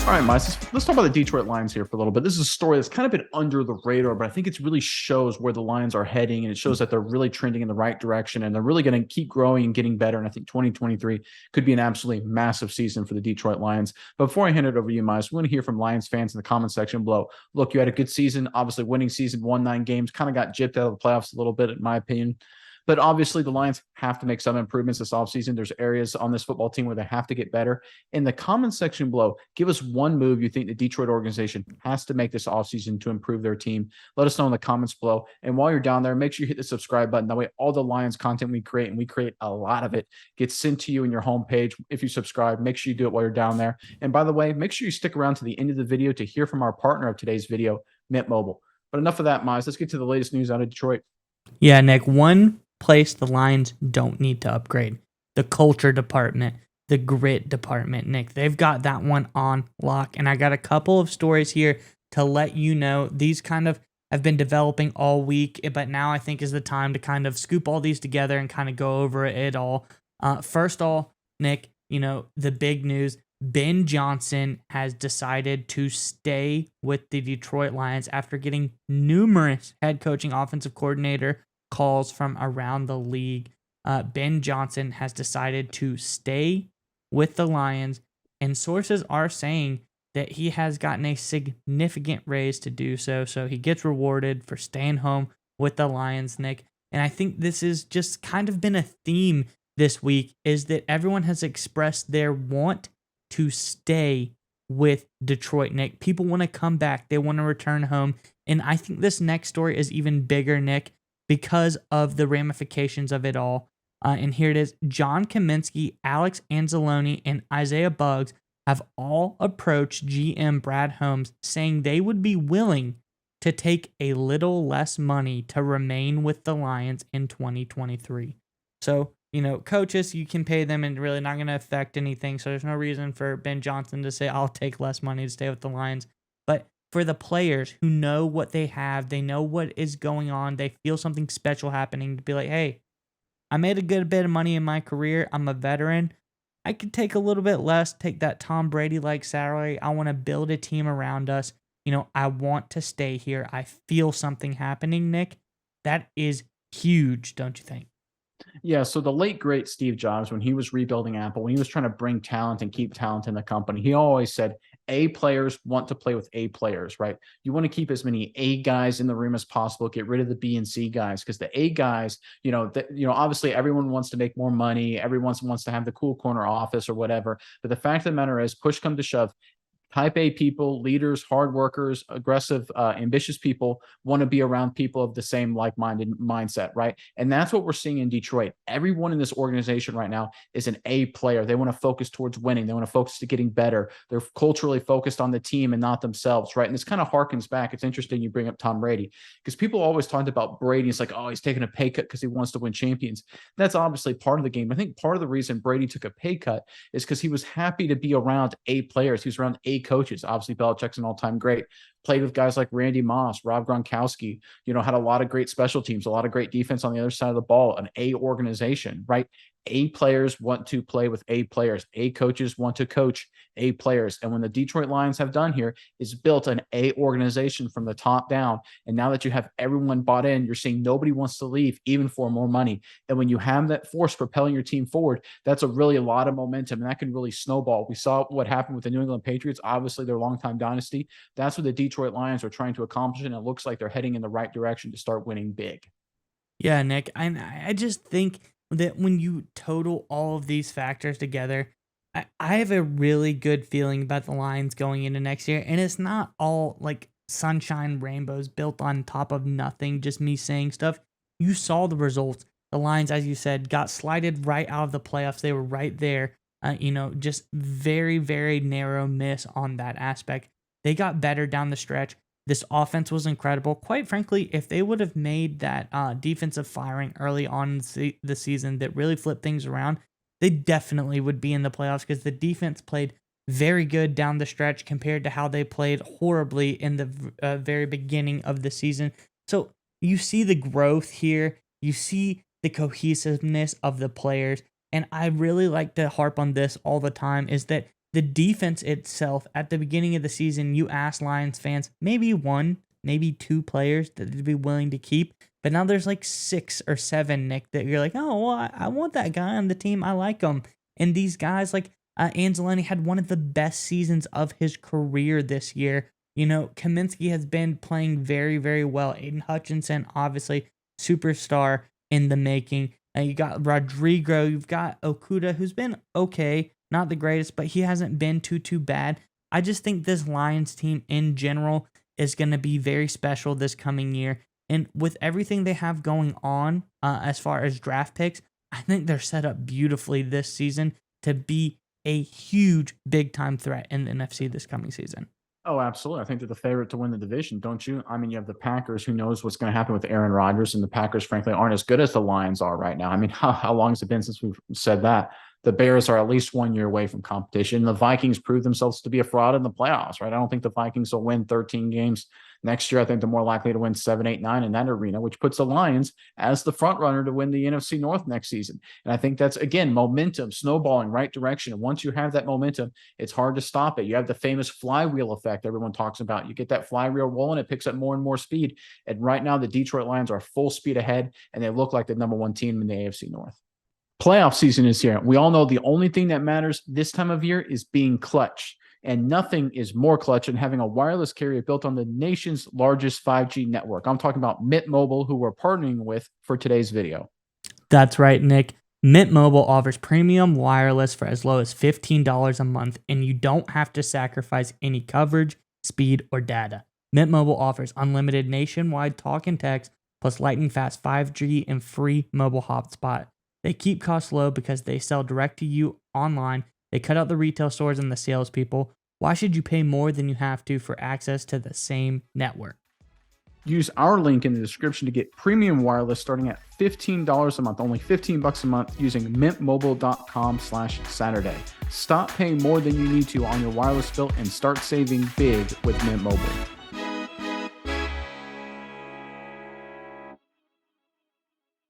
All right, Miles, let's talk about the Detroit Lions here for a little bit. This is a story that's kind of been under the radar, but I think it really shows where the Lions are heading, and it shows that they're really trending in the right direction, and they're really going to keep growing and getting better. And I think 2023 could be an absolutely massive season for the Detroit Lions. But before I hand it over to you, Miles, we want to hear from Lions fans in the comment section below. Look, you had a good season, obviously winning season, won 9 games, kind of got gypped out of the playoffs a little bit, in my opinion. But obviously, the Lions have to make some improvements this offseason. There's areas on this football team where they have to get better. In the comment section below, give us one move you think the Detroit organization has to make this offseason to improve their team. Let us know in the comments below. And while you're down there, make sure you hit the subscribe button. That way, all the Lions content we create, and we create a lot of it, gets sent to you in your homepage. If you subscribe, make sure you do it while you're down there. And by the way, make sure you stick around to the end of the video to hear from our partner of today's video, Mint Mobile. But enough of that, Miles. Let's get to the latest news out of Detroit. Yeah, Nick, one place the Lions don't need to upgrade: the culture department, the grit department. Nick, they've got that one on lock. And I got a couple of stories here to let you know. These kind of have been developing all week, but now I think is the time to kind of scoop all these together and kind of go over it all. First of all, Nick, the big news: Ben Johnson has decided to stay with the Detroit Lions after getting numerous head coaching, offensive coordinator calls from around the league. Ben Johnson has decided to stay with the Lions, and sources are saying that he has gotten a significant raise to do so. So he gets rewarded for staying home with the Lions, Nick. And I think this has just kind of been a theme this week, is that everyone has expressed their want to stay with Detroit, Nick. People want to come back. They want to return home. And I think this next story is even bigger, Nick, because of the ramifications of it all. And here it is. John Kaminsky, Alex Anzalone, and Isaiah Buggs have all approached GM Brad Holmes, saying they would be willing to take a little less money to remain with the Lions in 2023. So, coaches, you can pay them and really not going to affect anything. So there's no reason for Ben Johnson to say, I'll take less money to stay with the Lions. But for the players who know what they have, they know what is going on, they feel something special happening, to be like, hey, I made a good bit of money in my career. I'm a veteran. I could take a little bit less, take that Tom Brady-like salary. I want to build a team around us. I want to stay here. I feel something happening, Nick. That is huge, don't you think? Yeah, so the late great Steve Jobs, when he was rebuilding Apple, when he was trying to bring talent and keep talent in the company, he always said A players want to play with A players, right? You want to keep as many A guys in the room as possible, get rid of the B and C guys, because the A guys, obviously everyone wants to make more money, everyone wants to have the cool corner office or whatever. But the fact of the matter is, push come to shove, Type A people, leaders, hard workers, aggressive, ambitious people want to be around people of the same like-minded mindset, right? And that's what we're seeing in Detroit. Everyone in this organization right now is an A player. They want to focus towards winning. They want to focus to getting better. They're culturally focused on the team and not themselves, right? And this kind of harkens back. It's interesting you bring up Tom Brady, because people always talked about Brady. It's like, oh, he's taking a pay cut because he wants to win champions. That's obviously part of the game. I think part of the reason Brady took a pay cut is because he was happy to be around A players. He was around A coaches. Obviously, Belichick's an all-time great. Played with guys like Randy Moss, Rob Gronkowski, had a lot of great special teams, a lot of great defense on the other side of the ball, an A organization, right? A players want to play with A players. A coaches want to coach A players. And when the Detroit Lions have done here is built an A organization from the top down. And now that you have everyone bought in, you're seeing nobody wants to leave, even for more money. And when you have that force propelling your team forward, that's a lot of momentum, and that can really snowball. We saw what happened with the New England Patriots. Obviously, their longtime dynasty. That's what the Detroit Lions are trying to accomplish, and it looks like they're heading in the right direction to start winning big. Yeah, Nick, I just think that when you total all of these factors together, I have a really good feeling about the Lions going into next year. And it's not all like sunshine rainbows built on top of nothing, just me saying stuff. You saw the results. The Lions, as you said, got slided right out of the playoffs. They were right there. Just very, very narrow miss on that aspect. They got better down the stretch. This offense was incredible. Quite frankly, if they would have made that defensive firing early on in the season that really flipped things around, they definitely would be in the playoffs, because the defense played very good down the stretch compared to how they played horribly in the very beginning of the season. So you see the growth here. You see the cohesiveness of the players. And I really like to harp on this all the time, is that The defense itself, at the beginning of the season, you asked Lions fans, maybe one, maybe two players that they'd be willing to keep. But now there's like 6 or 7, Nick, that you're like, oh, well, I want that guy on the team. I like him. And these guys like Anzalone had one of the best seasons of his career this year. Kaminsky has been playing very, very well. Aiden Hutchinson, obviously, superstar in the making. You got Rodrigo. You've got Okuda, who's been okay. Not the greatest, but he hasn't been too bad. I just think this Lions team in general is going to be very special this coming year. And with everything they have going on as far as draft picks, I think they're set up beautifully this season to be a huge big-time threat in the NFC this coming season. Oh, absolutely. I think they're the favorite to win the division, don't you? I mean, you have the Packers. Who knows what's going to happen with Aaron Rodgers? And the Packers, frankly, aren't as good as the Lions are right now. I mean, how long has it been since we've said that? The Bears are at least 1 year away from competition. The Vikings prove themselves to be a fraud in the playoffs, right? I don't think the Vikings will win 13 games next year. I think they're more likely to win 7, 8, 9 in that arena, which puts the Lions as the front runner to win the NFC North next season. And I think that's, again, momentum, snowballing right direction. And once you have that momentum, it's hard to stop it. You have the famous flywheel effect everyone talks about. You get that flywheel rolling, it picks up more and more speed. And right now, the Detroit Lions are full speed ahead, and they look like the number 1 team in the AFC North. Playoff season is here. We all know the only thing that matters this time of year is being clutch. And nothing is more clutch than having a wireless carrier built on the nation's largest 5G network. I'm talking about Mint Mobile, who we're partnering with for today's video. That's right, Nick. Mint Mobile offers premium wireless for as low as $15 a month, and you don't have to sacrifice any coverage, speed, or data. Mint Mobile offers unlimited nationwide talk and text, plus lightning fast 5G and free mobile hotspot. They keep costs low because they sell direct to you online. They cut out the retail stores and the salespeople. Why should you pay more than you have to for access to the same network? Use our link in the description to get premium wireless starting at $15 a month, only $15 a month using mintmobile.com/Saturday. Stop paying more than you need to on your wireless bill and start saving big with Mint Mobile.